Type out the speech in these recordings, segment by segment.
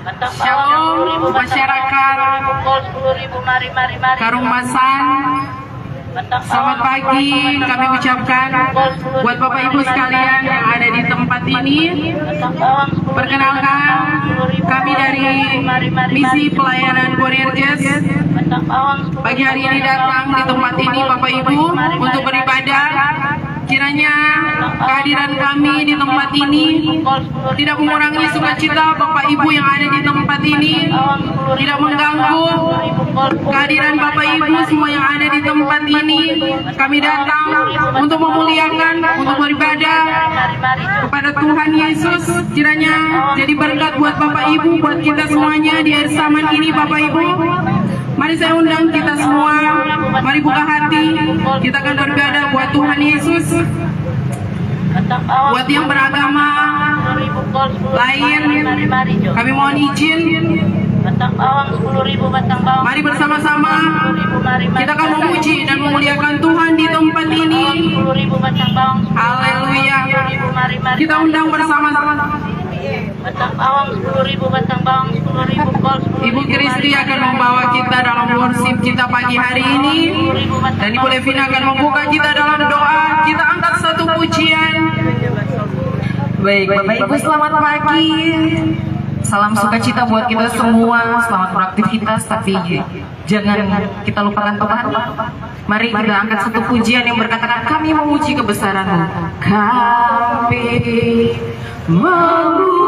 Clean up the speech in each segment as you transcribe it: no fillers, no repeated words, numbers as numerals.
Shalom masyarakat Karungmasan. Selamat pagi kami ucapkan buat Bapak Ibu sekalian yang ada di tempat ini. Perkenalkan, kami dari Misi Pelayanan Bonerges pagi hari ini datang di tempat ini Bapak Ibu untuk beribadah. Kiranya kehadiran kami di tempat ini tidak mengurangi sukacita Bapak Ibu yang ada di tempat ini, tidak mengganggu kehadiran Bapak Ibu semua yang ada di tempat ini. Kami datang untuk memuliakan, untuk beribadah kepada Tuhan Yesus. Kiranya jadi berkat buat Bapak Ibu, buat kita semuanya di akhir zaman ini Bapak Ibu. Mari saya undang kita semua, mari buka hati, kita akan beribadah buat Tuhan Yesus. Buat yang beragama lain, kami mohon izin. Mari bersama-sama kita akan memuji dan memuliakan Tuhan di tempat ini. Haleluya. Kita undang bersama-sama. Ibu Kristi akan membawa kita dalam worship kita pagi hari ini, dan Ibu Levina akan membuka kita dalam doa. Kita angkat satu pujian. Baik, Bapak Ibu, selamat pagi. Salam sukacita buat kita semua. Selamat beraktivitas, tapi jangan kita lupakan Tuhan. Mari kita angkat satu pujian yang berkatakan, kami memuji kebesaran-Mu. Kami memuji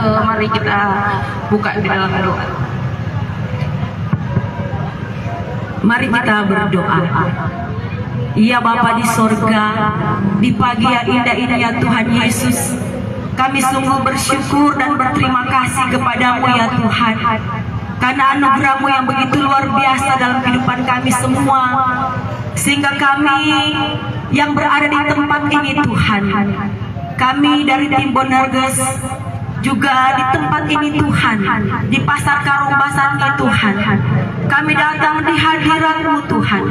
Mari kita buka di dalam doa. Mari kita berdoa. Ya Bapa di sorga, di pagi yang indah ini ya Tuhan Yesus, kami sungguh bersyukur dan berterima kasih kepadamu ya Tuhan, karena anugerah-Mu yang begitu luar biasa dalam kehidupan kami semua, sehingga kami yang berada di tempat ini Tuhan, kami dari tim Bonerges juga di tempat ini Tuhan, di Pasar Karombasan ini Tuhan, kami datang di hadirat-Mu Tuhan,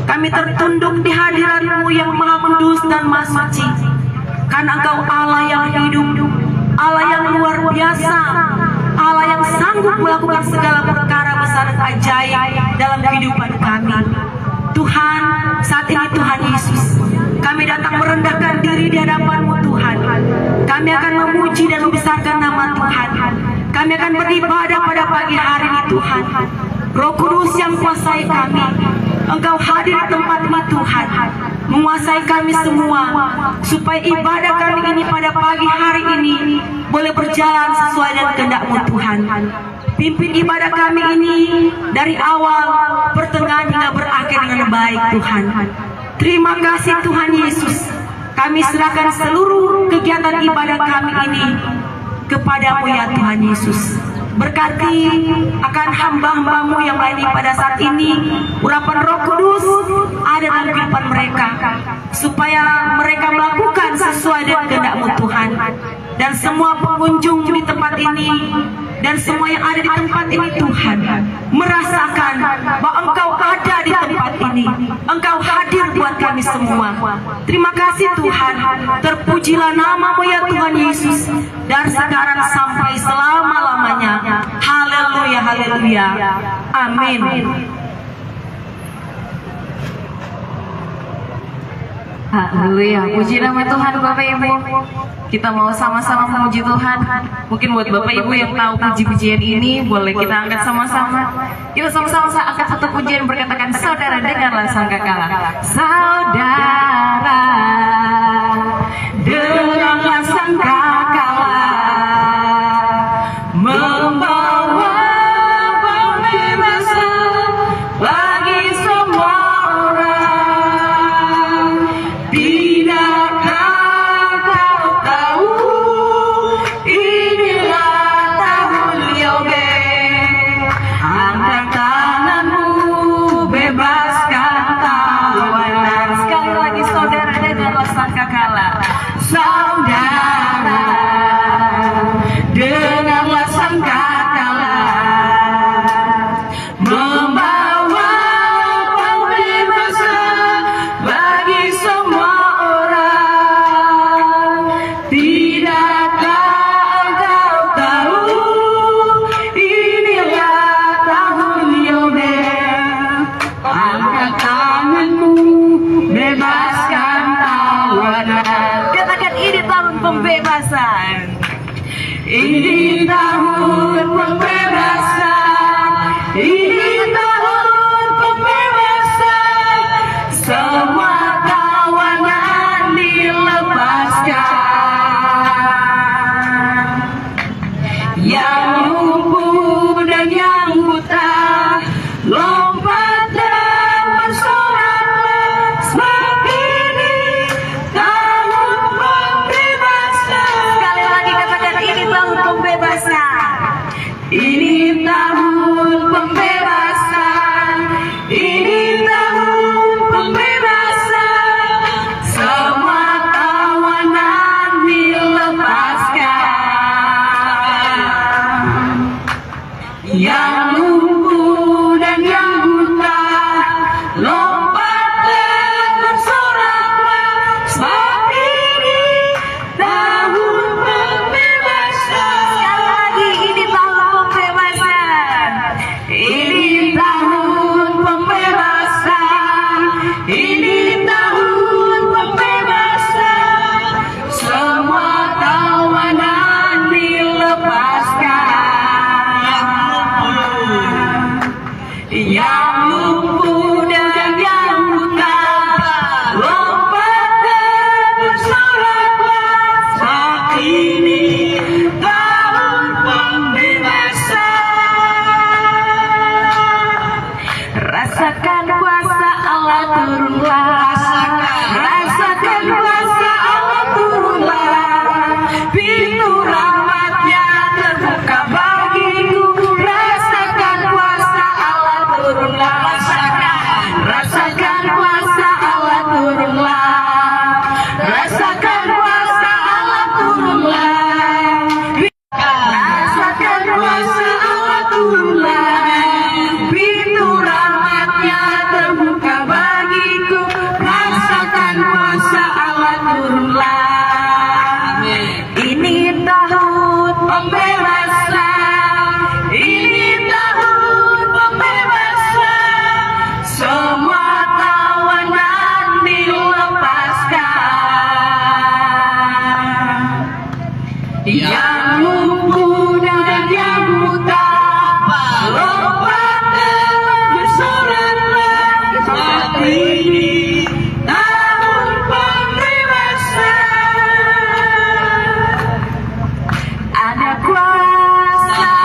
kami tertunduk di hadirat-Mu yang maha kudus dan maha suci, karena Engkau Allah yang hidup, Allah yang luar biasa, Allah yang sanggup melakukan segala perkara besar dan ajaib dalam kehidupan kami. Tuhan, saat ini Tuhan Yesus, kami datang merendahkan diri di hadapan-Mu Tuhan. Kami akan memuji dan membesarkan nama Tuhan. Kami akan beribadah pada pagi hari ini Tuhan. Roh Kudus yang kuasai kami, Engkau hadir di tempat ini Tuhan, menguasai kami semua, supaya ibadah kami ini pada pagi hari ini boleh berjalan sesuai dengan kehendak-Mu Tuhan. Pimpin ibadah kami ini dari awal, pertengahan hingga berakhir dengan baik Tuhan. Terima kasih Tuhan Yesus. Kami serahkan seluruh kegiatan ibadah kami ini kepada-Mu ya Tuhan Yesus. Berkati akan hamba-hamba-Mu yang lain pada saat ini, urapan Roh Kudus ada dalam kehidupan mereka, supaya mereka melakukan sesuai dengan kehendak-Mu Tuhan. Dan semua pengunjung di tempat ini dan semua yang ada di tempat ini Tuhan, merasakan bahwa Engkau ada di tempat ini, Engkau hadir buat kami semua. Terima kasih Tuhan, terpujilah nama-Mu ya Tuhan Yesus, dari sekarang sampai selama-lamanya. Haleluya, haleluya, amin. Haleluya, puji nama Tuhan Bapak Ibu. Kita mau sama-sama memuji Tuhan. Mungkin buat Bapak Ibu yang tahu puji-pujian ini, boleh kita angkat sama-sama. Kita sama-sama angkat satu pujian, berkatakan, saudara dengarlah sangkakala. Saudara dengarlah sangkakala, membawa pembebasan bagi semua orang. Tidakkah kau tahu, inilah tahun Yobel. Angkat tanganmu, bebaskan tawanan. Sekali lagi saudara dengarlah sangkakala. Saudara dengarlah sangkakala, membawa pembebasan bagi semua orang. Tidakkah engkau tahu, inilah tahun Yobel. Angkat tanganmu, bebaskan tawanan. Katakan, ini tahun pembebasan. Ini tahun pembebasan. Ini tahun pembebasan. Semua tawanan dilepaskan. Yang lumpuh dan yang buta, lompat dan bersoraklah, sebab ini tahun pembebasan. Sekali lagi katakan, ini tahun pembebasan. Ini tahun pembebasan. Ini tahun pembebasan. Semua tawanan dilepaskan. Yang lumpuh dan yang buta, lompat dan bersoraklah, sebab ini tahun pembebasan. Sekali lagi, ini tahun pembebasan. Ini tahun pembebasan. Ini tahun pembebasan. Semua tawanan dilepaskan. Yang lumpuh dan yang buta, lompat dan bersoraklah, saat ini tahun Rasakan kuasa Allah turunlah, rasakan kuasa Allah turunlah, pintu rahmatnya terbuka bagiku. Rasakan kuasa Allah turunlah, rasakan kuasa Allah turunlah, rasakan kuasa Allah turunlah, rasakan kuasa Allah turunlah, pintu rahmatnya terbuka bagiku. Rasakan kuasa Allah turunlah. Ini tahun pembebasan, ini tahun pembebasan, semua tawanan dilepaskan. Yang lumpuh dan yang buta lompat dan bersoraklah. Ini tahun pembebasan. Ada kuasa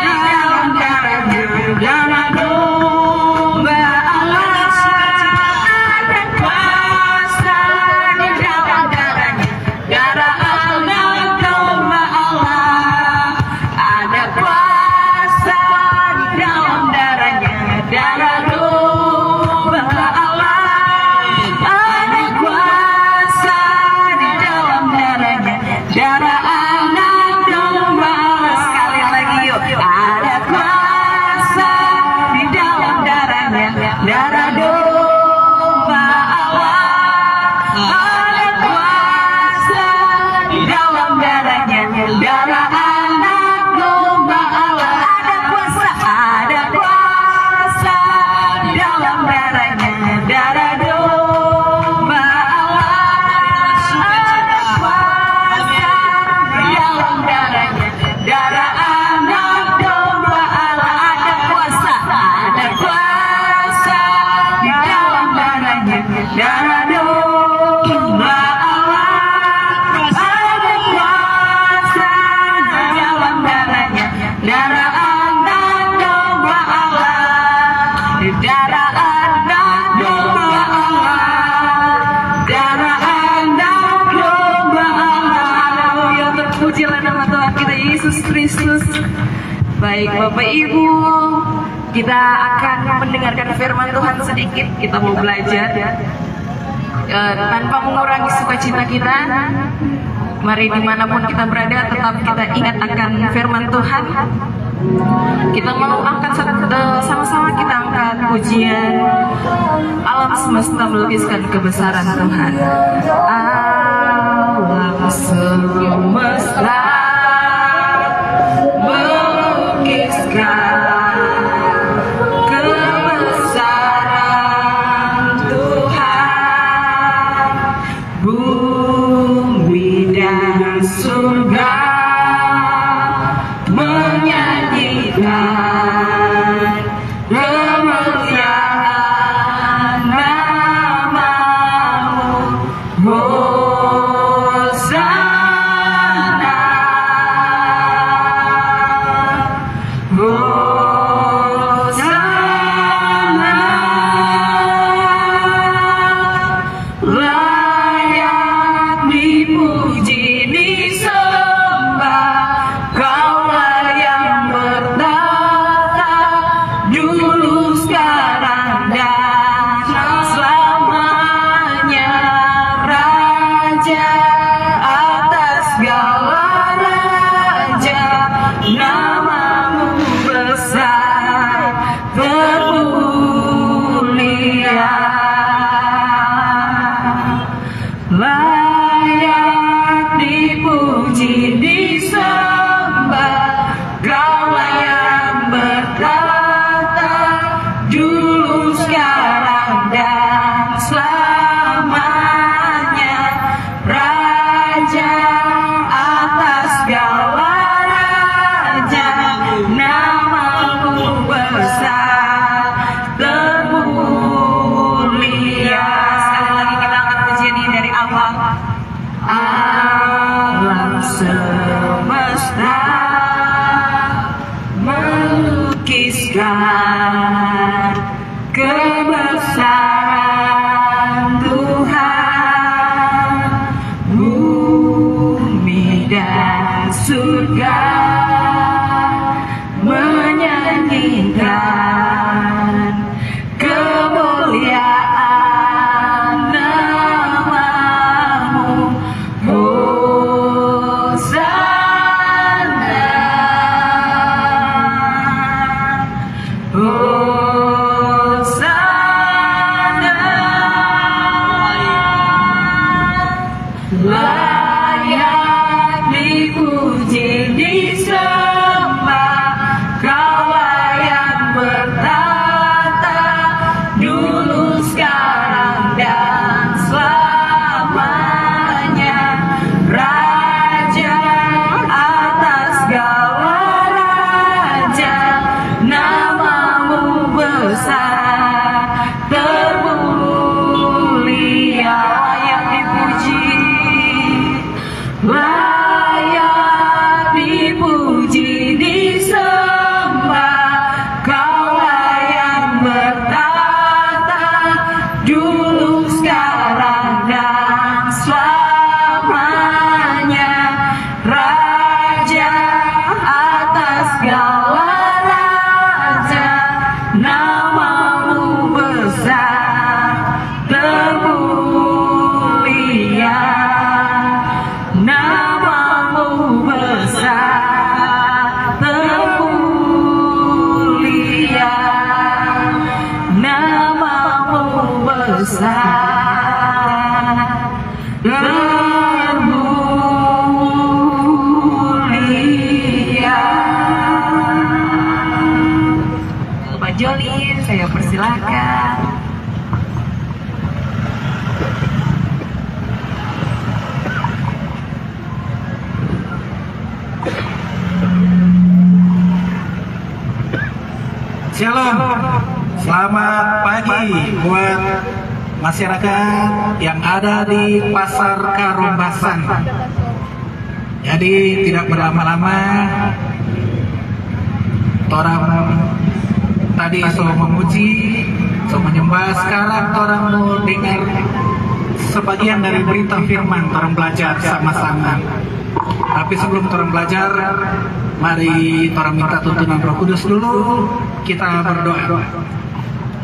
di dalam darahnya, darah domba Allah. Ada kuasa di dalam darahnya, darah anak domba Allah. Ada kuasa di dalam darahnya, darah domba Allah. Ada kuasa di dalam darahnya, darah anak domba Allah. Sekali lagi yuk. Ada kuasa di dalam darahnya, darah domba Allah. Ada kuasa di dalam darahnya, darah anak domba Allah. Ada kuasa di dalam darahnya, darah domba Allah. Ada kuasa di dalam darahnya, darah anak domba Allah. Ada kuasa di dalam darahnya, darah domba Allah. Ada kuasa di dalam darahnya, darah anak domba Allah. Darah anak domba Allah, darah anak domba Allah. Haleluya, terpujilah nama Tuhan kita Yesus Kristus. Baik Bapak Ibu, kita akan mendengarkan firman Tuhan sedikit. Kita mau belajar tanpa mengurangi sukacita kita. Mari dimanapun kita berada, tetap kita ingat akan firman Tuhan. Kita mau angkat sama-sama kita angkat pujian alam semesta melukiskan kebesaran Tuhan. Alam semesta melukiskan kebesaran Tuhan. Bumi dan surga menyanyikan kemuliaan namamu. Hosana kebesaran Tuhan, bumi dan surga menyanyikan kemuliaan namamu. Hosana, Hosana, layak dipuji disembah, Kau yang bertata dulu, sekarang dan selamanya, Raja atas segala raja, namamu besar termulia, layak dipuji, layak dipuji disembah, Kau yang bertata dulu, sekarang dan selamanya, Raja atas segala raja, namamu besar termulia, namamu besar termulia, namamu besar termulia. Pak Jolin, saya persilahkan. Shalom, selamat pagi buat masyarakat yang ada di Pasar Karombasan. Jadi tidak berlama-lama, orang tadi so memuji, so menyembah. Sekarang orang mau dengar sebagian dari berita firman, orang belajar sama-sama. Tapi sebelum orang belajar, mari orang minta tuntunan Roh Kudus dulu. Kita berdoa.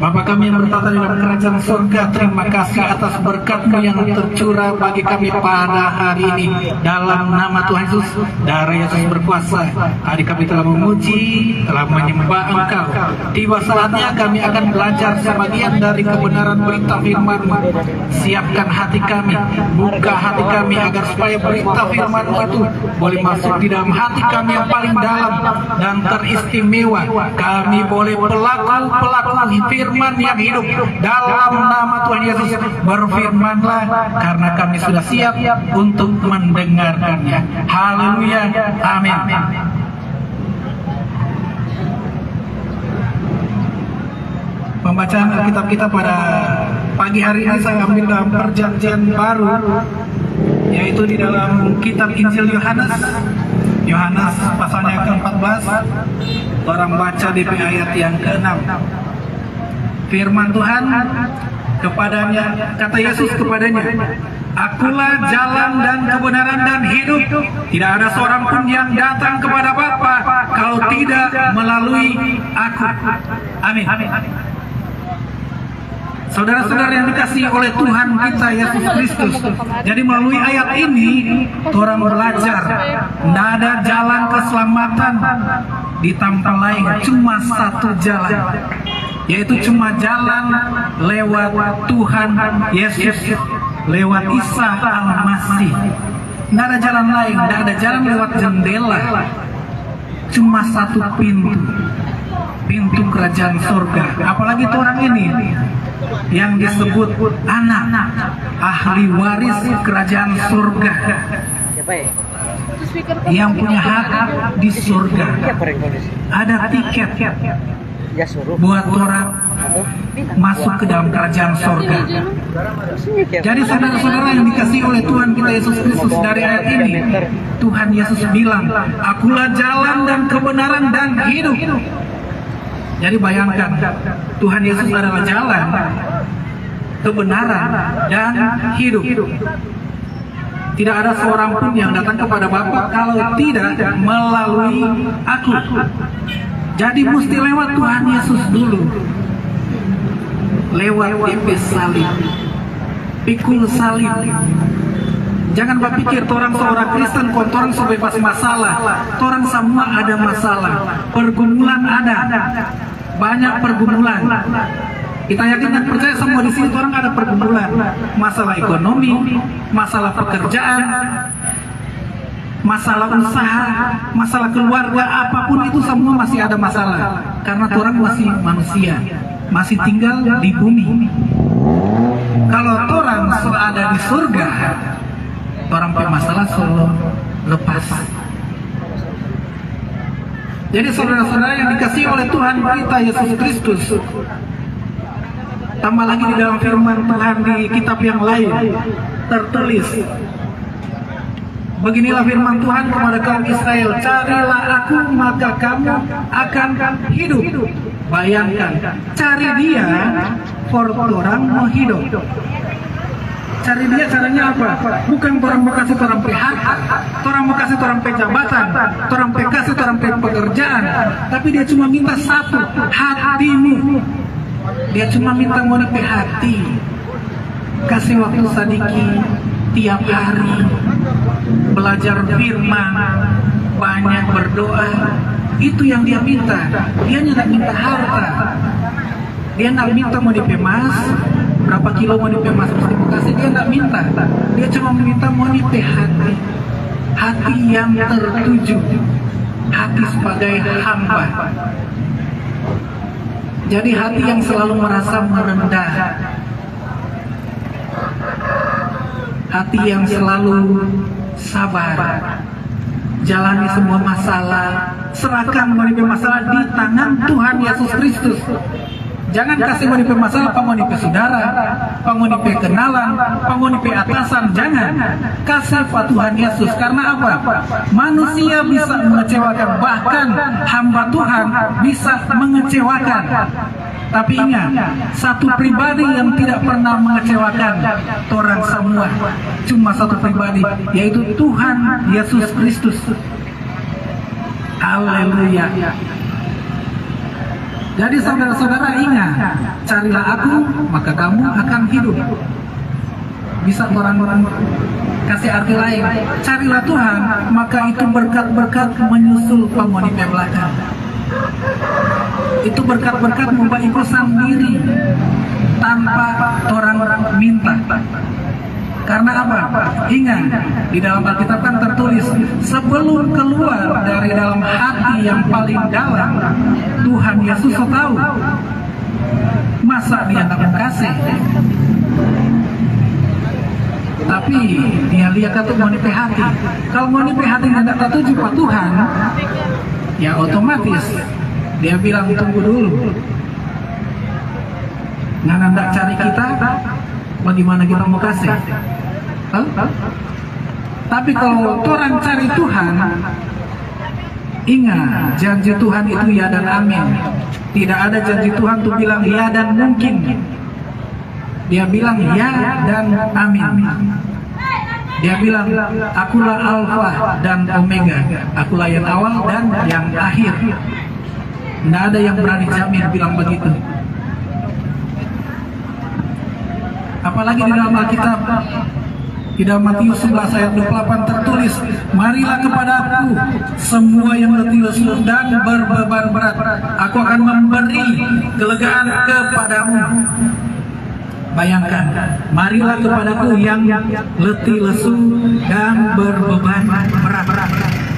Bapa kami yang bertata di dalam kerajaan surga, terima kasih atas berkat-Mu yang tercurah bagi kami pada hari ini. Dalam nama Tuhan Yesus, darah Yesus berkuasa. Hari kami telah memuji, telah menyembah Engkau. Tiba saatnya kami akan belajar sebagian dari kebenaran berita firman-Mu. Siapkan hati kami, buka hati kami agar supaya berita firman-Mu itu boleh masuk di dalam hati kami yang paling dalam dan teristimewa. Kami boleh pelaku-pelaku firman yang hidup. Dalam nama Tuhan Yesus, berfirmanlah, karena kami sudah siap untuk mendengarkannya. Haleluya, amin. Pembacaan Alkitab kita pada pagi hari ini saya ambil dalam perjanjian baru, yaitu di dalam kitab Injil Yohanes pasalnya ke-14. Orang baca di ayat yang ke-6. Firman Tuhan kepadanya, kata Yesus kepadanya, Akulah jalan dan kebenaran dan hidup. Tidak ada seorang pun yang datang kepada Bapa kalau tidak melalui Aku. Amin. Saudara-saudara yang dikasihi oleh Tuhan kita Yesus Kristus. Jadi melalui ayat ini orang belajar tidak ada jalan keselamatan di tempat lain, cuma satu jalan, yaitu cuma jalan lewat Tuhan Yesus, lewat Isa Al-Masih. Tidak ada jalan lain, tidak ada jalan lewat jendela, cuma satu pintu kerajaan surga. Apalagi orang ini yang disebut anak ahli waris kerajaan surga, yang punya hak di surga. Ada tiket buat orang masuk ke dalam kerajaan surga. Jadi saudara-saudara yang dikasihi oleh Tuhan kita Yesus Kristus, dari ayat ini Tuhan Yesus bilang, Akulah jalan dan kebenaran dan hidup. Jadi bayangkan, Tuhan Yesus adalah jalan, kebenaran, dan hidup. Tidak ada seorang pun yang datang kepada Bapa kalau tidak melalui aku. Jadi mesti lewat Tuhan Yesus dulu. Lewat epes salib, pikul salib. Jangan berpikir orang seorang Kristen orang sebebas masalah. Orang semua ada masalah. Pergumulan ada. Banyak pergumulan. Kita yakin dan percaya semua di sini orang ada pergumulan. Masalah ekonomi, masalah pekerjaan, masalah usaha, masalah keluarga, apapun itu semua masih ada masalah. Karena orang masih manusia, masih tinggal di bumi. Kalau orang ada di surga, orang punya masalah selalu lepas. Jadi saudara-saudara yang dikasihi oleh Tuhan kita Yesus Kristus, tambah lagi di dalam firman Tuhan di kitab yang lain tertulis, beginilah firman Tuhan kepada kaum Israel, carilah aku maka kamu akan hidup. Bayangkan, cari dia, orang mau hidup. Cari dia caranya apa? Bukan orang mau kasih orang PHK, orang mau kasih orang pejabatan, orang kasih orang pekerjaan, tapi dia cuma minta satu, hatimu. Dia cuma minta mau hati. Kasih waktu sedikit tiap hari, belajar firman, banyak berdoa. Itu yang dia minta. Dia tidak minta harta. Dia tidak minta mau dipemas, berapa kilo mau dipemas mesti kasih. Dia tidak minta. Dia cuma minta mau hati. Hati yang tertuju. Hati sebagai hamba. Jadi hati yang selalu merasa merendah. Hati yang selalu sabar. Jalani semua masalah. Serahkan menghadapi masalah di tangan Tuhan Yesus Kristus. Jangan kasih menghadapi masalah penghadapi saudara, penghadapi kenalan, penghadapi atasan. Jangan. Kasih pada Tuhan Yesus. Karena apa? Manusia bisa mengecewakan. Bahkan hamba Tuhan bisa mengecewakan. Tapi ingat, satu pribadi yang tidak pernah mengecewakan orang semua, cuma satu pribadi, yaitu Tuhan Yesus Kristus. Haleluya. Jadi saudara-saudara ingat, carilah aku, maka kamu akan hidup. Bisa orang-orang kasih arti lain, carilah Tuhan, maka itu berkat-berkat menyusul penghuni belakang. Itu berkat-berkat membaik sendiri tanpa orang minta. Karena apa? Ingat, di dalam Alkitab kan tertulis, sebelum keluar dari dalam hati yang paling dalam, Tuhan Yesus tahu. Masa dia tak kasih? Tapi dia lihat itu menipe hati. Kalau menipe hati tidak tertuju pada Tuhan, ya otomatis dia bilang tunggu dulu. Nah, hendak cari kita, bagaimana kita mau kasih? Tapi kalau orang cari Tuhan, ingat janji Tuhan itu ya dan amin. Tidak ada janji Tuhan tuh bilang ya dan mungkin. Dia bilang ya dan amin. Dia bilang, akulah Alfa dan Omega, akulah yang awal dan yang akhir. Tidak ada yang berani jamin bilang begitu. Apalagi di dalam Alkitab, di dalam Matius 11 ayat 28 tertulis, marilah kepadaku semua yang letih lesu dan berbeban berat, aku akan memberi kelegaan kepadamu. Bayangkan, marilah kepadaku yang letih lesu dan berbeban berat,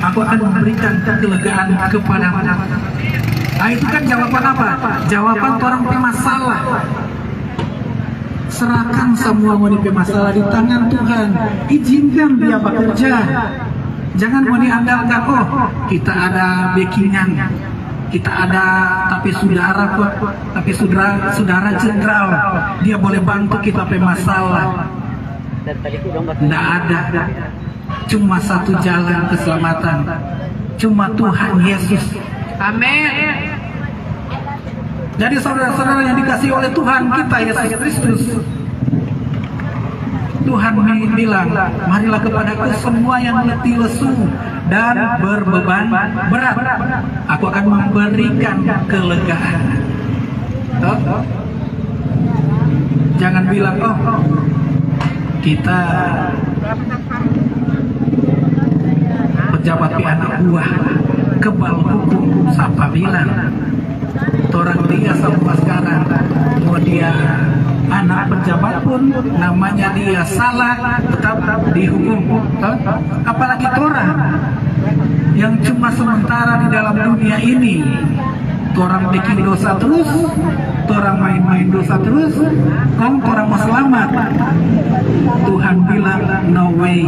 aku akan memberikan kelegaan kepadamu. Nah, itu kan jawaban apa? Jawaban orang bermasalah. Serahkan semua wanita masalah di tangan Tuhan. Izinkan dia bekerja. Jangan mau diandalkan, oh kita ada backingan, kita ada tapi saudara kok, tapi saudara jenderal, dia boleh bantu kita masalah. Tidak ada. Cuma satu jalan keselamatan. Cuma Tuhan Yesus. Amin. Jadi saudara-saudara yang dikasihi oleh Tuhan kita Yesus Kristus, Tuhan bilang, marilah kepadaku semua yang letih lesu dan berbeban berat, aku akan memberikan kelegaan. Jangan bilang, oh kita pejabat anak buah kebal hukum, siapa bilang orang dia sama sekarang mau dia anak pejabat pun namanya dia salah tetap dihukum. Apalagi orang yang cuma sementara di dalam dunia ini, orang bikin dosa terus, orang main-main dosa terus, orang mau selamat. Tuhan bilang no way.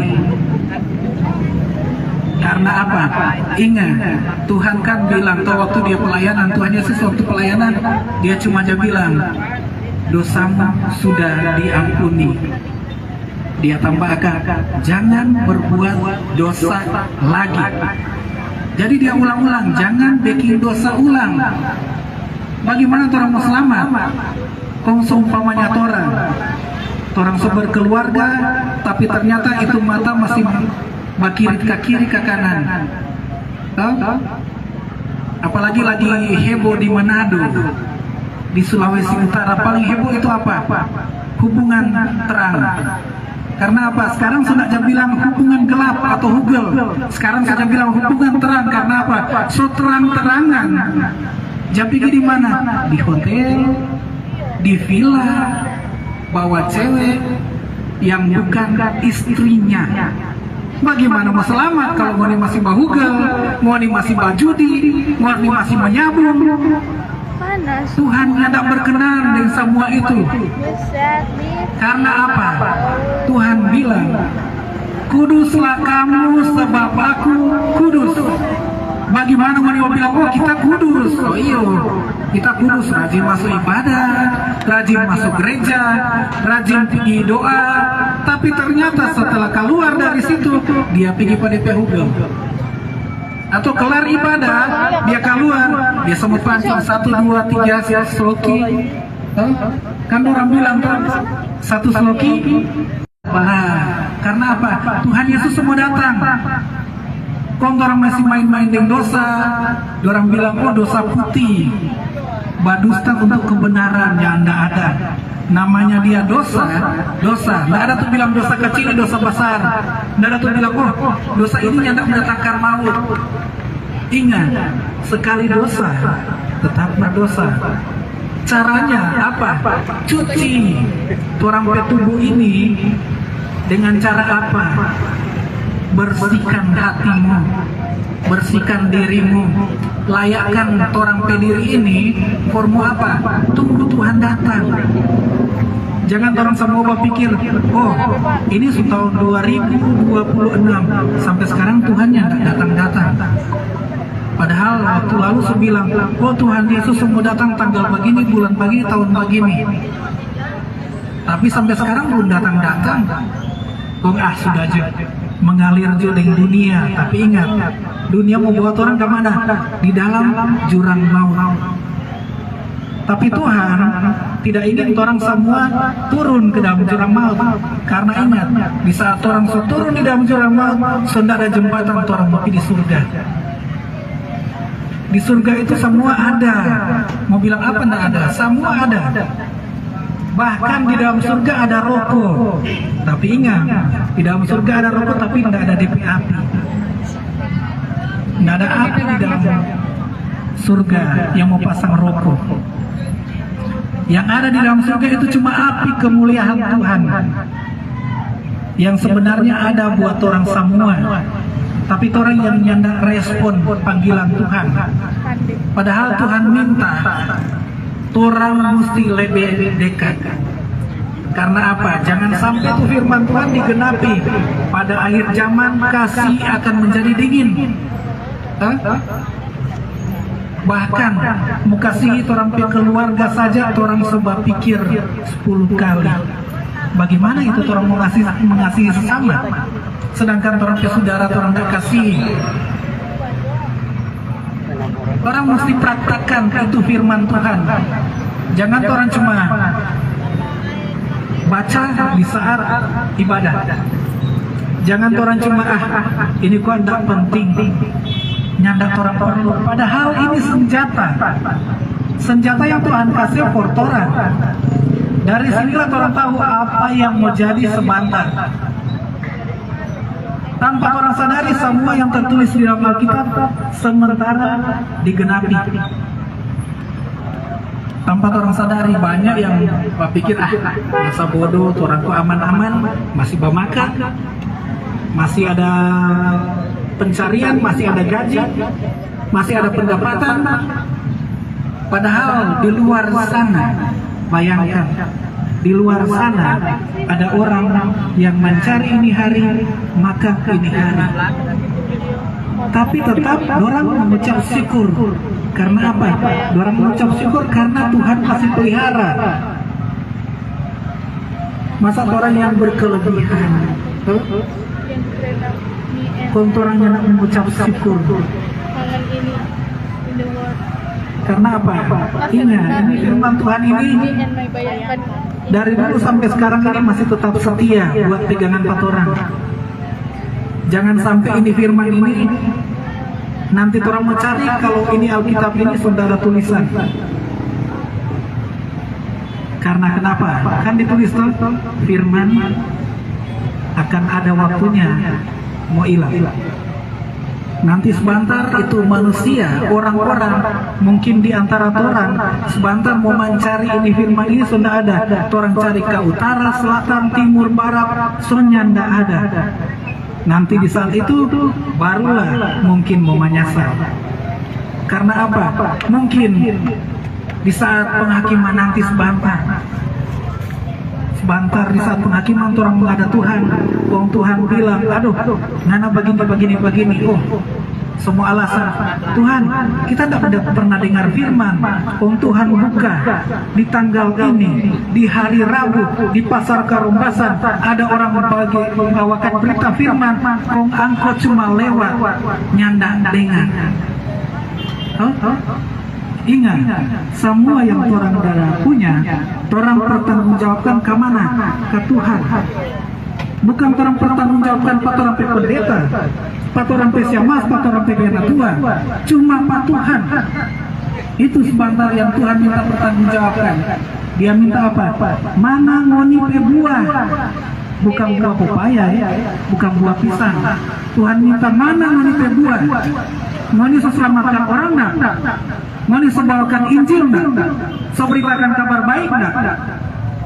Karena apa? Ingat, Tuhan kan bilang waktu dia pelayanan, Tuhan Yesus waktu pelayanan, dia cuma aja bilang, dosamu sudah diampuni. Dia tambahkan, jangan berbuat dosa lagi. Jadi dia ulang-ulang, jangan bikin dosa ulang. Bagaimana orang mau selamat? Kau seumpamanya orang berkeluarga, tapi ternyata itu mata masih kiri ke kanan. Apalagi lagi heboh di Manado, di Sulawesi Utara, paling heboh itu apa? Hubungan terang. Karena apa? Sekarang sudah bilang hubungan gelap atau hugel. Sekarang sudah bilang hubungan terang. Karena apa? So terang-terangan. Jadi di mana? Di hotel, di villa, bawa cewek yang bukan istrinya. Bagaimana mau selamat kalau mau masih bahugel, mau masih bajudi, mau masih menyabung? Tuhan tidak berkenan dengan semua itu. Karena apa? Tuhan bilang, kuduslah kamu sebab aku kudus. Bagaimana mau bilang, oh kita kudus? Oh iya, kita kudus, rajin masuk ibadah, rajin masuk gereja, rajin pergi doa. Tapi ternyata setelah keluar dari situ, dia pergi pada pehugel. Atau kelar ibadah, dia keluar, dia semut pancing 1, 2, 3 sloki. Kan orang bilang kan 1 sloki. Karena apa? Tuhan Yesus semua datang. Kok orang masih main-main dengan dosa? Orang bilang, oh dosa putih, badusta untuk kebenaran yang tidak ada. Namanya dia dosa. Tidak ada tuh bilang dosa kecil, dosa besar. Tidak ada tuh bilang, oh dosa ini yang tidak mendatangkan maut. Ingat, sekali dosa tetap berdosa. Caranya apa? Cuci orang tubuh ini dengan cara apa? Bersihkan hatimu, bersihkan dirimu, layakkan orang pediri ini. Formu apa? Tunggu Tuhan datang. Jangan orang semua berpikir, oh ini tahun 2026 sampai sekarang Tuhannya nggak datang-datang. Padahal waktu lalu saya bilang, oh Tuhan Yesus mau datang tanggal begini, bulan begini, tahun begini. Tapi sampai sekarang belum datang-datang. Sudah aja mengalir dengan dunia. Tapi ingat, dunia mau buat orang kemana? Di dalam jurang maut. Tapi Tuhan tidak ingin orang semua turun ke dalam jurang maut. Karena ingat, di saat orang turun di dalam jurang maut, sudah ada jembatan orang mau di surga. Di surga itu semua ada. Mau bilang apa? Tidak ada. Semua ada. Bahkan di dalam surga ada rokok. Tapi ingat, di dalam surga ada rokok tapi tidak ada api. Tidak ada api di dalam surga yang mau pasang rokok. Yang ada di dalam surga itu cuma api kemuliaan Tuhan. Yang sebenarnya ada buat orang semua. Tapi orang yang tidak respon panggilan Tuhan. Padahal Tuhan minta orang mesti lebih dekat. Karena apa? Jangan sampai itu firman Tuhan digenapi. Pada akhir zaman kasih akan menjadi dingin. Bahkan mau kasih orang keluarga saja orang sebab pikir 10 kali. Bagaimana itu orang mengasihi sesama? Sedangkan orang ke saudara orang tidak kasih. orang mesti praktekkan itu firman Tuhan. Jangan orang cuma baca di saat ibadah. Jangan orang cuma ini kok tidak penting, nyandak orang perlu. Padahal ini senjata yang Tuhan kasih for orang. Dari sinilah orang tahu apa yang mau jadi sebentar. Tanpa orang sadari semua yang tertulis di dalam Alkitab sementara digenapi. Tanpa orang sadari banyak yang berpikir masa bodoh, orangku aman-aman, masih bermakan, masih ada pencarian, masih ada gaji, masih ada pendapatan. Padahal di luar sana, bayangkan, di luar sana ada orang yang mencari ini hari, maka ini hari. Tapi tetap orang mengucap syukur. Karena apa? Orang mengucap syukur karena Tuhan masih pelihara. Masa orang yang berkelebihan, orang yang mengucap syukur. Karena apa? Ingat, ini firman Tuhan ini dari dulu sampai sekarang ini masih tetap setia buat pegangan orang. Jangan sampai ini firman ini nanti orang mencari kalau ini Alkitab ini saudara tulisan. Karena kenapa? Kan ditulis tuh firman akan ada waktunya mau hilang. Nanti sebentar itu manusia, orang-orang mungkin di antara orang sebentar mau mencari ini firman ini sudah ada. Orang cari ke utara, selatan, timur, barat, soalnya tidak ada. Nanti di saat itu barulah mungkin mau menyasar. Karena apa? Mungkin di saat penghakiman nanti sebentar di saat penghakiman orang menghadap Tuhan, Tuhan bilang, aduh, nana begini. Oh, semua alasan Tuhan, kita tidak pernah dengar firman. Tuhan buka di tanggal ini, di hari Rabu, di pasar Karumbasan, ada orang berbagi membawakan berita firman. Angkot cuma lewat, nyandang dengar. Ingat, semua yang orang darah punya, orang pertanggungjawabkan ke mana? Ke Tuhan. Bukan orang pertanggungjawabkan pada orang pendeta, pada orang pesiamas, pada orang penatua. Cuma Pak Tuhan. Itu sebentar yang Tuhan minta pertanggungjawabkan. Dia minta apa? Mana ngoni buah? Bukan buah pepaya, bukan buah pisang. Tuhan minta mana ngoni buah? Ngoni seselamatkan orang enggak? Ngoni sebawakan Injil enggak? Seberitakan kabar baik enggak?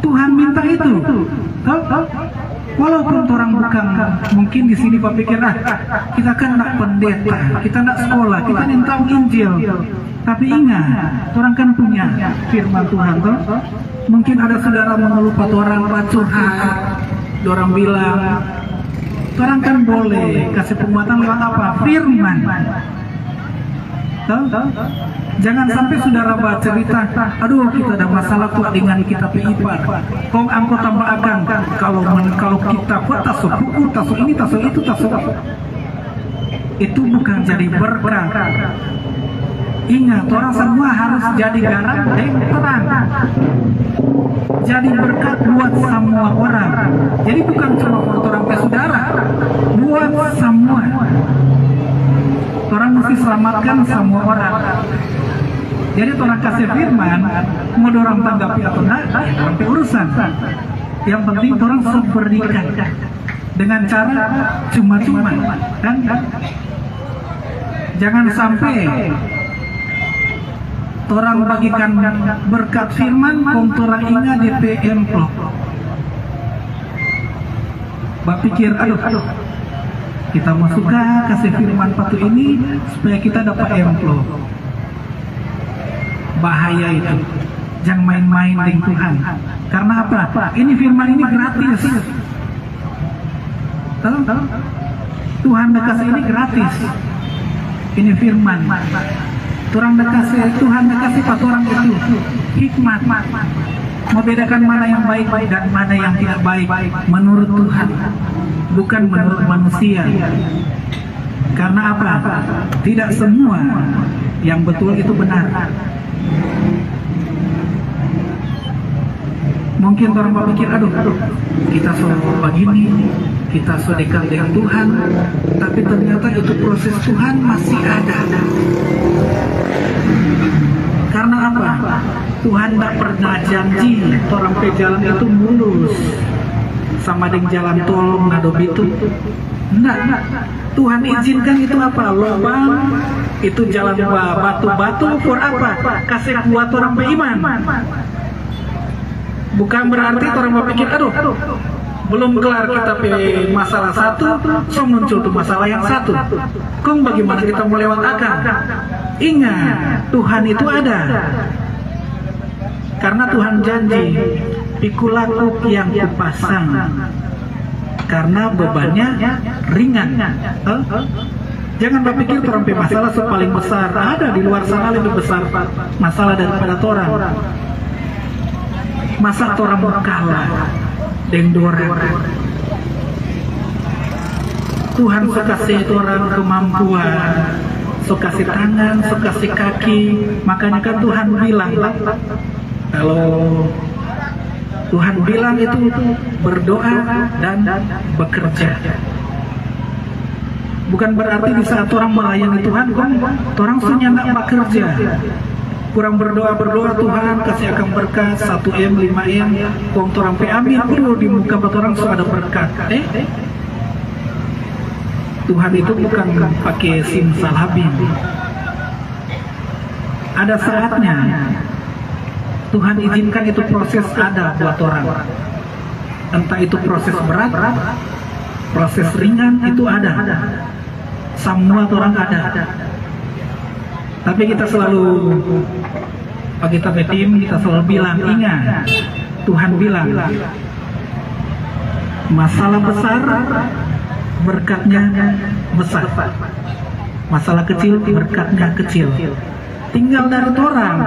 Tuhan minta itu. Walaupun orang bukan mungkin di sini berpikir kita kan nak pendeta, kita nak sekolah, kita minta Injil. Tapi ingat, orang kan punya firman Tuhan tuh. Mungkin ada saudara mengeluh pada orang curhat, orang bilang, orang kan boleh kasih penguatan lewat apa? Firman. Tahu? Jangan sampai saudara baca cerita, aduh kita ada masalah tuh dengan kita ipar. Kau angkot tambah akan kalau kita kuat tasuk buku, tasuk ini, tasuk itu, tasuk itu bukan jadi berkah. Ingat, orang semua harus jadi garam dan terang. Jadi berkat buat semua orang. Jadi bukan cuma buat orang saudara, buat semua. Orang mesti selamatkan semua orang. Jadi orang kasih firman, mau orang tanggapi atau enggak, sampai urusan. Yang penting orang berikan dengan cara cuma-cuma, kan? Jangan sampai orang bagikan berkat firman, orang ingat DP amplop. Berpikir, aduh, kita mau suka kasih firman patu ini supaya kita dapat amplop. Bahaya itu. Jangan main-main dengan Tuhan. Karena apa? Ini firman ini gratis. Tahu? Tuhan kasih ini gratis. Ini firman. Tuhan kasih pada orang itu hikmat. Membedakan mana yang baik dan mana yang tidak baik menurut Tuhan, bukan menurut manusia. Karena apa? Tidak semua yang betul itu benar. Mungkin orang berpikir, aduh, kita sudah begini, kita sudah dekat dengan Tuhan, tapi ternyata itu proses Tuhan masih ada. Karena apa? Tuhan tidak pernah janji orang pe jalan itu mulus sama dengan jalan tol ngado itu. Enggak. Tuhan izinkan itu apa? Lubang, itu jalan batu-batu for apa? Kasih kuat orang beriman. Bukan berarti orang berpikir, aduh, belum kelar kita masalah satu, so muncul tuh masalah yang satu. Kong bagaimana kita mau lewat akal? Ingat, Tuhan itu ada. Karena Tuhan janji, pikulaku yang kupasang. Karena bebannya ringan. Jangan berpikir orang masalah paling besar. Ada di luar sana lebih besar masalah daripada orang. Masa orang berkalah dengan orang. Tuhan suka kasih orang kemampuan, suka kasih tangan, suka kasih kaki. Makanya kan Tuhan bilang, kalau Tuhan bilang itu berdoa dan bekerja. Bukan berarti di saat orang melayani Tuhan, orang sunya nggak bekerja. Kurang berdoa Tuhan kasih akan berkat 1M 5M kong orang pe amin perlu di muka orang sudah ada berkat. Tuhan itu bukan pakai simsalabim. Ada saatnya Tuhan izinkan itu proses ada buat orang. Entah itu proses berat, proses ringan itu ada. Semua orang ada. Tapi kita selalu, bagi kita tim, kita selalu bilang, ingat, Tuhan bilang, masalah besar, berkatnya besar. Masalah kecil, berkatnya kecil. Tinggal dari orang,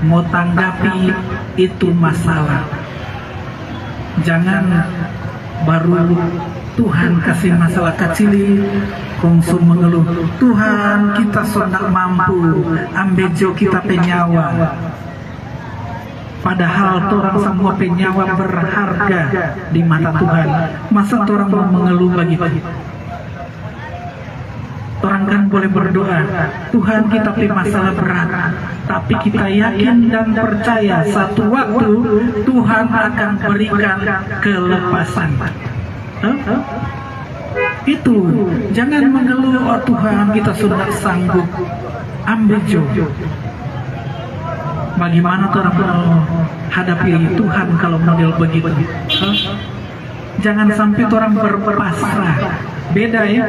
mau tanggapi itu masalah. Jangan baru Tuhan kasih masalah kecil, konsum mengeluh, Tuhan kita sudah mampu, ambil jo kita penyawa. Padahal orang semua penyawa berharga di mata Tuhan. Masa orang mau mengeluh bagi-bagi? Orang kan boleh berdoa, Tuhan kita punya masalah berat, tapi kita yakin dan percaya satu waktu Tuhan akan berikan kelepasan. Itu jangan mengeluh, oh Tuhan kita sudah sanggup, ambil jo. Bagaimana orang mau hadapi Tuhan kalau model begitu? Jangan sampai orang berpasrah. Beda ya,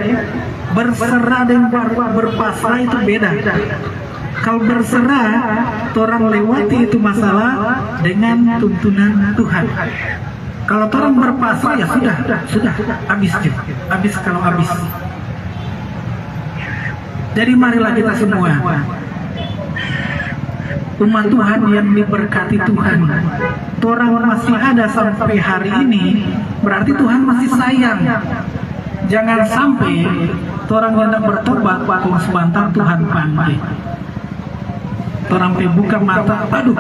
berserah dan berpasrah itu beda. Kalau berserah, orang lewati itu masalah dengan tuntunan Tuhan. Kalau orang berpasrah ya sudah, habis je, habis kalau habis. Jadi marilah kita semua, umat Tuhan yang diberkati Tuhan, orang masih ada sampai hari ini, berarti Tuhan masih sayang. Jangan sampai orang yang tidak bertobat, waktu sebentar Tuhan panggil. Orang buka mata, aduh,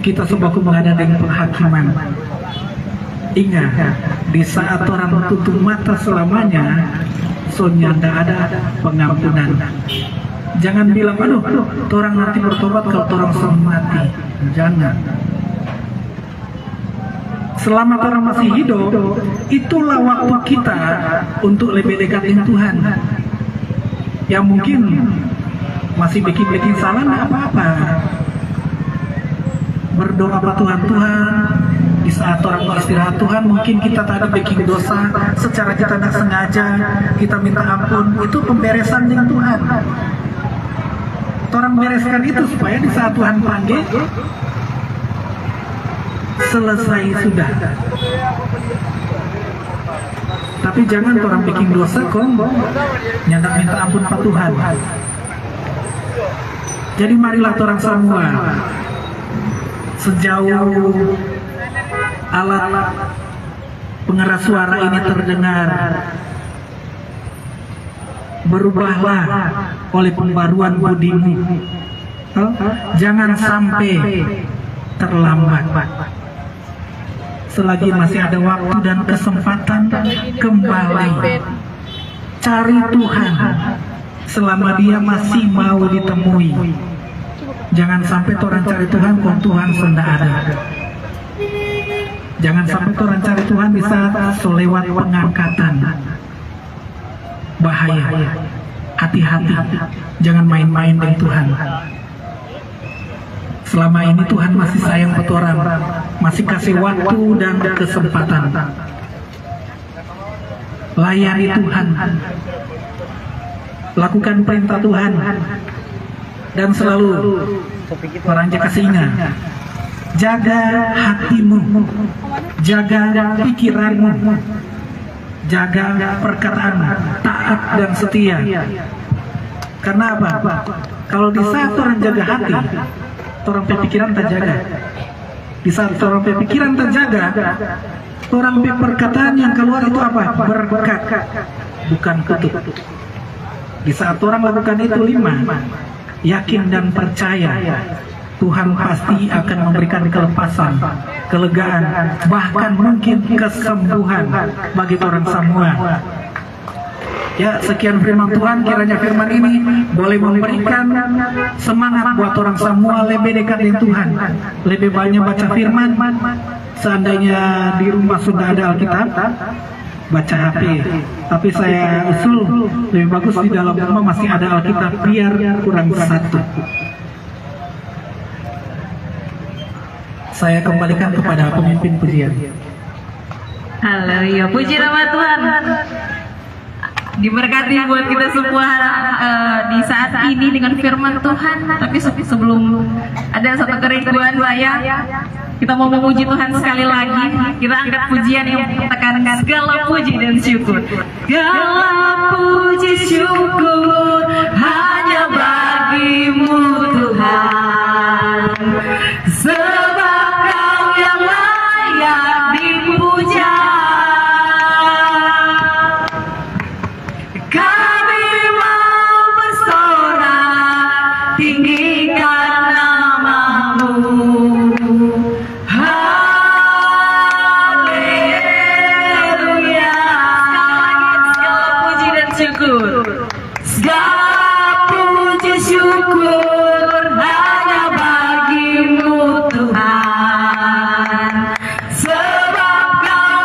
kita sebaku menghadap dengan penghakiman. Ingat, di saat orang tutup mata selamanya, soalnya tidak ada pengampunan. Jangan bilang, aduh, orang nanti bertobat kalau orang semua mati. Jangan. Selama orang masih hidup, itulah waktu kita untuk lebih dekat dengan Tuhan. Yang mungkin masih bikin salah, nggak apa-apa. Berdoa pada Tuhan. Di saat orang beristirahat Tuhan, mungkin kita tadi bikin dosa secara kita tidak sengaja, kita minta ampun. Itu pemberesan dengan Tuhan. Orang bereskan itu supaya di saat Tuhan panggil, selesai sudah. Tapi jangan orang bikin dosa kok nyandak minta ampun pada Tuhan. Jadi marilah orang semua, sejauh alat pengeras suara ini terdengar, berubahlah oleh pembaruan budimu. Jangan sampai terlambat. Selagi masih ada waktu dan kesempatan, kembali cari Tuhan selama dia masih mau ditemui. Jangan sampai orang cari Tuhan kok Tuhan sudah ada. Jangan sampai orang cari Tuhan bisa selewat pengangkatan. Bahaya. Hati-hati. Jangan main-main dengan Tuhan. Selama ini Tuhan masih sayang ke orang, masih kasih waktu dan kesempatan. Layani Tuhan. Lakukan perintah Tuhan. Dan selalu orang kasih ingat, jaga hatimu, jaga pikiranmu, jaga perkataanmu, taat dan setia. Karena apa? Kalau di saat orang jaga hati, orang pikiran terjaga. Di saat orang pikiran terjaga, orang perkataan yang keluar itu apa? Berkat, bukan kutuk. Di saat orang lakukan itu 5, yakin dan percaya Tuhan pasti akan memberikan kelepasan, kelegaan, bahkan mungkin kesembuhan bagi orang semua. Ya, sekian firman Tuhan. Kiranya firman ini boleh memberikan semangat buat orang semua lebih dekat dengan Tuhan, lebih banyak baca firman. Seandainya di rumah sudah ada Alkitab, baca HP. Tapi saya usul lebih bagus di dalam rumah masih ada Alkitab, biar kurang 1. Saya kembalikan kepada pemimpin pujian. Haleluya, puji nama Tuhan. Diberkati buat kita semua di saat ini dengan firman Tuhan. Tapi sebelum ada satu kerinduan saya, kita mau memuji Tuhan sekali lagi. Kita angkat pujian yang menyatakan segala puji dan syukur. Segala puji syukur hanya bagimu Tuhan, sebab Kau yang layak dipuja. Kami mau bersorak tinggikan nama-Mu. Segala puji syukur hanya bagimu Tuhan, sebab Kau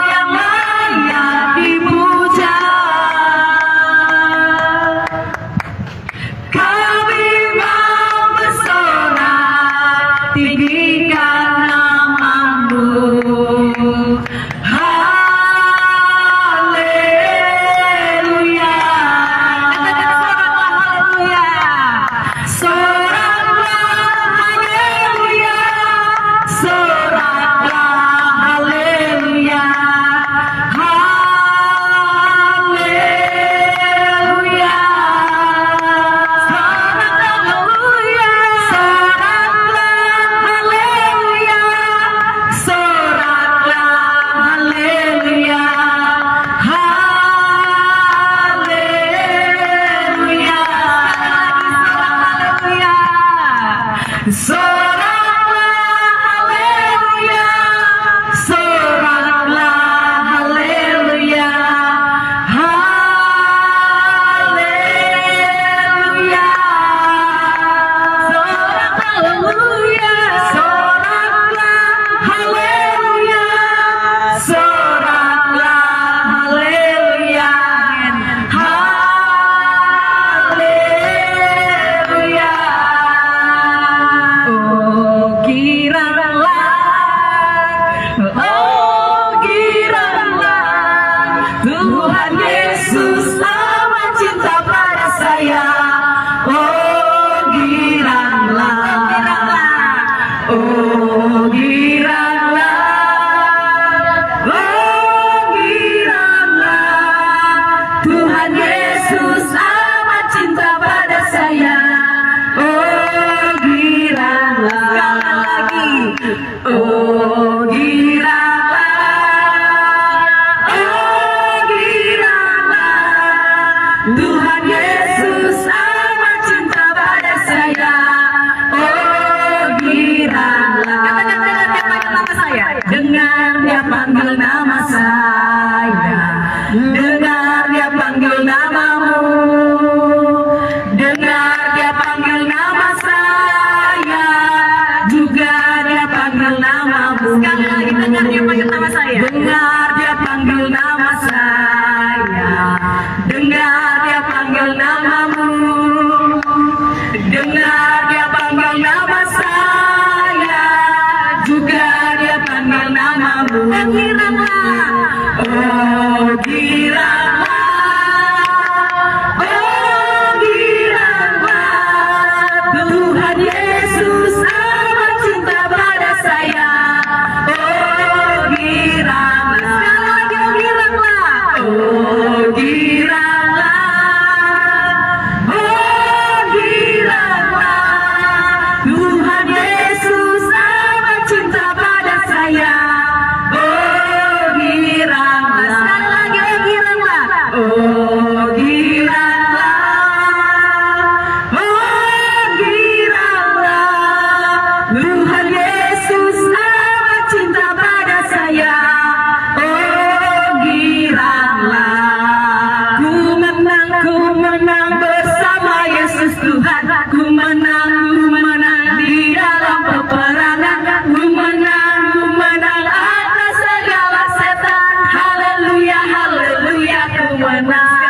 dia panggil nama saya, dengar dia panggil namamu, dengar dia panggil nama saya, juga dia panggil namamu. Sekali lagi dengar dia panggil nama saya, dengar dia panggil nama saya, dengar dia panggil namamu, dengar dia panggil nama saya, juga dia panggil namamu. Oh giranglah, oh giranglah, Tuhan Yesus amat cinta pada saya. Oh giranglah, sekali lagi oh giranglah, oh giranglah, oh giranglah, Tuhan Yesus amat cinta pada saya. Oh giranglah, sekali lagi oh giranglah, oh giranglah, oh giranglah, Tuhan Yesus amat cinta pada saya. Oh giranglah, ku menang bersama Yesus Tuhan, ku menang di dalam peperangan, ku menang atas segala setan. Haleluya, haleluya, ku menang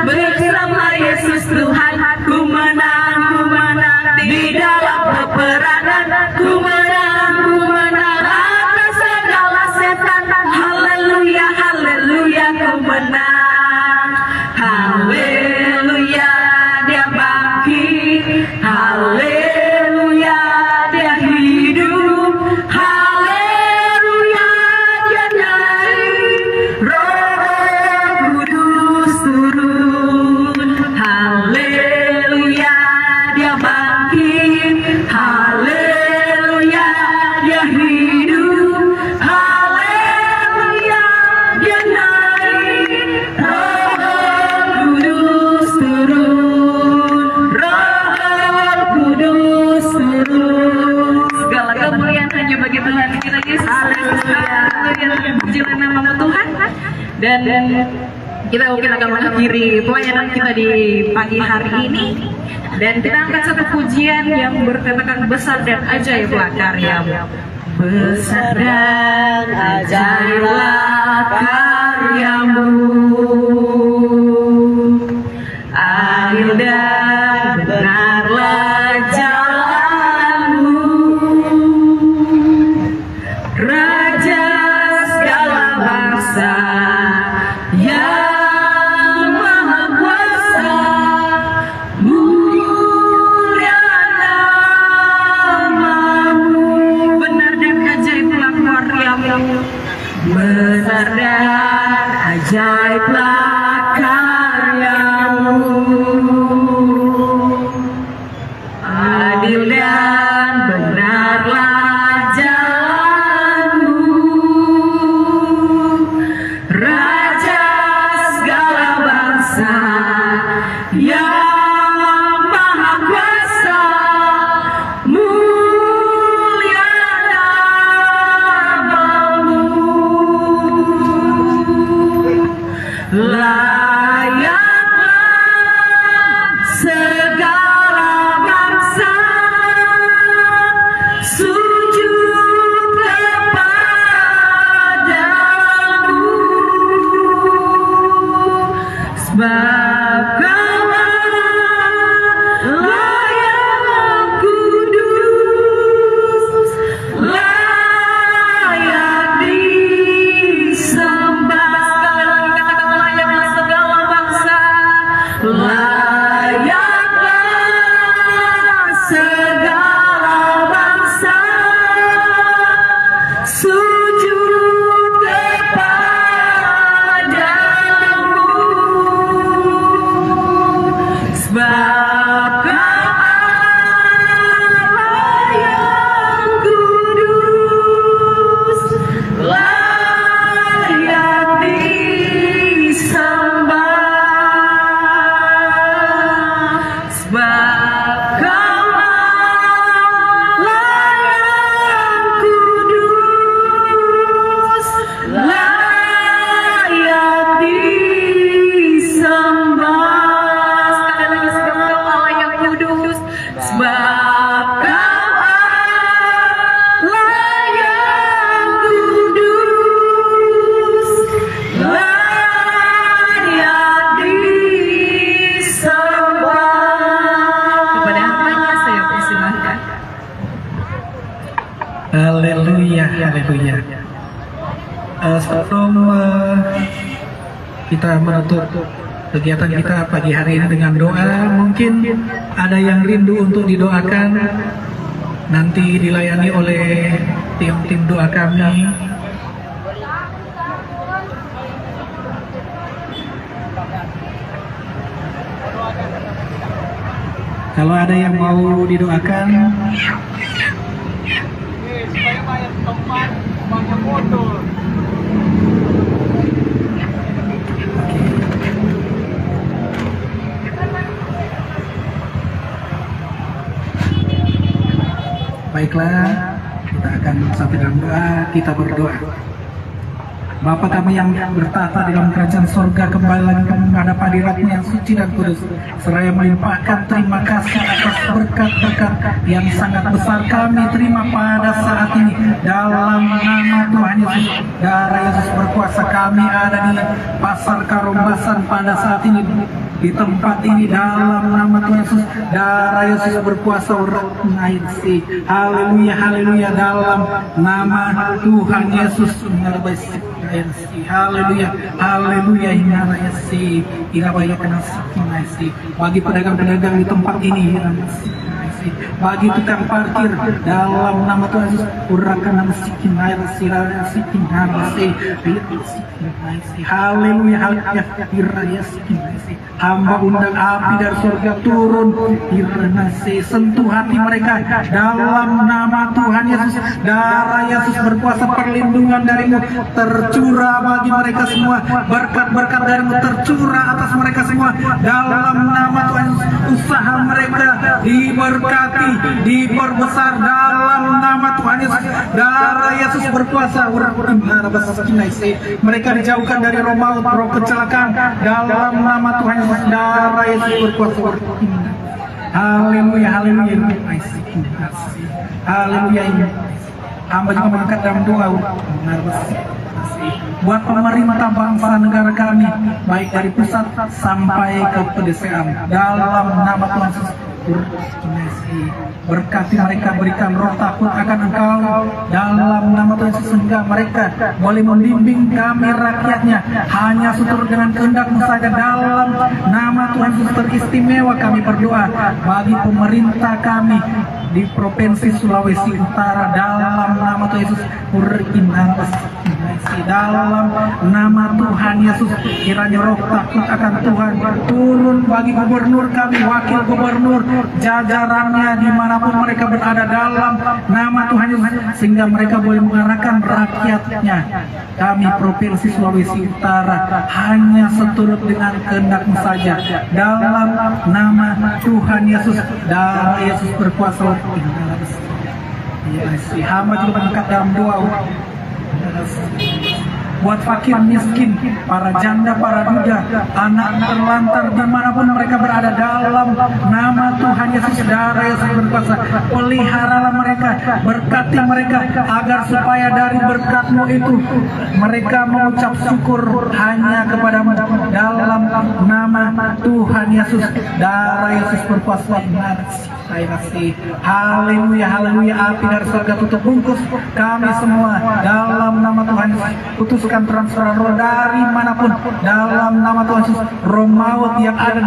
bersama Yesus Tuhan, ku menang di dalam peperangan, ku menang atas segala setan. Haleluya, haleluya, ku menang. Haleluya, dia bangkit. Haleluya, dia hidup. Haleluya, dia naik. Roh Kudus turun. Haleluya, dia bangkit. Haleluya, dia hidup. Haleluya, dia naik. Roh Kudus turun. Roh Kudus turun. Segala kemuliaan hanya bagi Tuhan kita Yesus. Haleluya, pujilah namamu Tuhan. Dan kita mungkin akan mengakhiri pelayanan kita di pagi hari ini, dan kita angkat satu pujian yang berkatakan besar dan ajaiblah karyamu. Besar dan ajaiblah karyamu, adil dan benarlah jalanmu, Raja segala bangsa yang maha kuasa, mulia namamu. Benar dan ajaiblah karyamu, benar dan ajaiblah karyamu, adil dan benarlah jalanmu, Raja segala bangsa yang maha kuasa, mulia namamu. haleluya. Sebelum kita menutup kegiatan kita pagi hari ini dengan doa, mungkin ada yang rindu untuk didoakan, nanti dilayani oleh tim doa kami. Kalau ada yang mau didoakan, baiklah, kita akan sampai dalam doa, kita berdoa. Bapa kami yang bertata di dalam kerajaan surga, kembali lagi kami menghadap hadirat-Mu yang suci dan kudus, seraya melimpahkan terima kasih atas berkat-berkat yang sangat besar kami terima pada saat ini. Dalam nama Tuhan Yesus, darah Yesus berkuasa, kami ada di Pasar Karombasan pada saat ini, di tempat ini. Dalam nama Tuhan Yesus, darah Yesus berkuasa. Haleluya, haleluya. Dalam nama Tuhan Yesus, haleluya, haleluya. Bagi pedagang-pedagang di tempat ini, bagi tukang parkir, dalam nama Tuhan Yesus, urakan sikin air sirah sikin harasi, haleluya, haleluya. Hamba undang api dari surga turun, sentuh hati mereka dalam nama Tuhan Yesus. Darah Yesus berkuasa, perlindungan darimu tercurah bagi mereka semua, berkat-berkat darimu tercurah atas mereka semua dalam nama Tuhan Yesus. Usaha mereka diberkati, diperbesar dalam nama Tuhan Yesus. Darah Yesus berkuasa. Mereka dijauhkan dari roh maut, roh kecelakaan dalam nama Tuhan Yesus. Darah Yesus berkuasa. Haleluya, haleluya. Haleluya. Hamba juga mengangkat dalam doa buat pemerintah bangsa negara kami, baik dari pusat sampai ke pedesaan, dalam nama Tuhan Yesus. Berkati mereka, berikan roh takut akan Engkau dalam nama Tuhan Yesus, sehingga mereka boleh membimbing kami rakyatnya hanya seturut dengan kehendak-Mu saja. Dalam nama Tuhan Yesus teristimewa kami berdoa bagi pemerintah kami di Provinsi Sulawesi Utara, dalam nama Tuhan Yesus. Dalam nama Tuhan Yesus, kiranya roh takut akan Tuhan turun bagi gubernur kami, wakil gubernur, jajarannya dimanapun mereka berada, dalam nama Tuhan Yesus, sehingga mereka boleh mengarahkan rakyatnya. Kami Provinsi Sulawesi Utara hanya seturut dengan kehendak-Mu saja, dalam nama Tuhan Yesus. Darah Yesus berkuasa. Hamba juga mendekat dalam doa buat fakir miskin, para janda, para duda, anak terlantar dimanapun mereka berada, dalam nama Tuhan Yesus. Darah Yesus berkuasa, peliharalah mereka, berkati mereka, agar supaya dari berkat-Mu itu mereka mengucap syukur hanya kepada-Mu, dalam nama Tuhan Yesus. Darah Yesus berkuasa. Haleluya, haleluya. Api dari surga tutup bungkus kami semua dalam nama Tuhan Yesus. Putuskan transfer roh dari manapun dalam nama Tuhan Yesus. Roh maut yang ada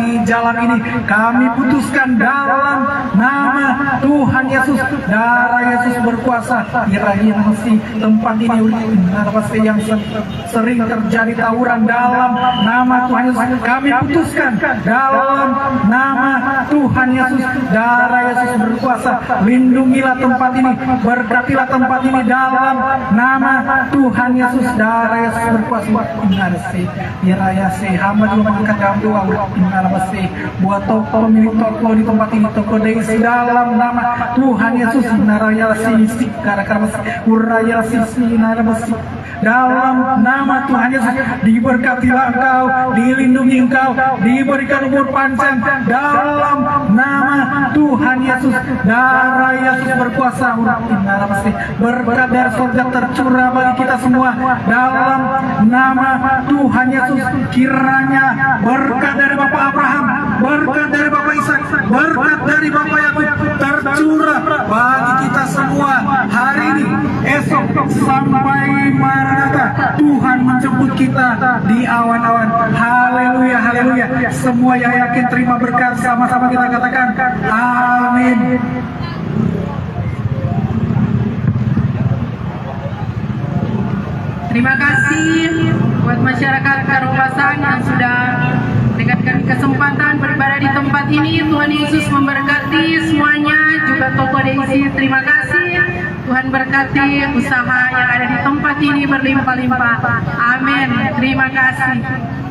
di jalan ini kami putuskan dalam nama Tuhan Yesus. Darah Yesus berkuasa. Kiranya mesti tempat ini yang sering terjadi tawuran, dalam nama Tuhan Yesus kami putuskan dalam nama Tuhan Yesus. Darah Yesus berkuasa. Lindungilah tempat ini, berkatilah tempat ini dalam nama Tuhan Yesus. Darah Yesus berkuasa. Hamba juga mengangkat dalam doa buat toko, pemilik toko di tempat ini, toko Desi, dalam nama Tuhan Yesus. Dalam nama Tuhan Yesus, diberkatilah Engkau, dilindungi Engkau, diberikan umur panjang dalam nama Tuhan Yesus. Darah Yesus berkuasa. Berkat dari surga tercurah bagi kita semua dalam nama Tuhan Yesus. Kiranya berkat dari Bapak Abraham, berkat dari Bapak Ishak, berkat dari Bapak Yakub tercurah bagi kita semua hari ini, esok sampai Maranatha. Tuhan menjemput kita di awan-awan. Haleluya, haleluya. Semua yang yakin terima berkat, sama-sama kita katakan amin. Terima kasih buat masyarakat Karungpasang yang sudah mendapatkan kesempatan beribadah di tempat ini. Tuhan Yesus memberkati semuanya, juga toko Daisy. Terima kasih. Tuhan berkati usaha yang ada di tempat ini berlimpah-limpah. Amin. Terima kasih.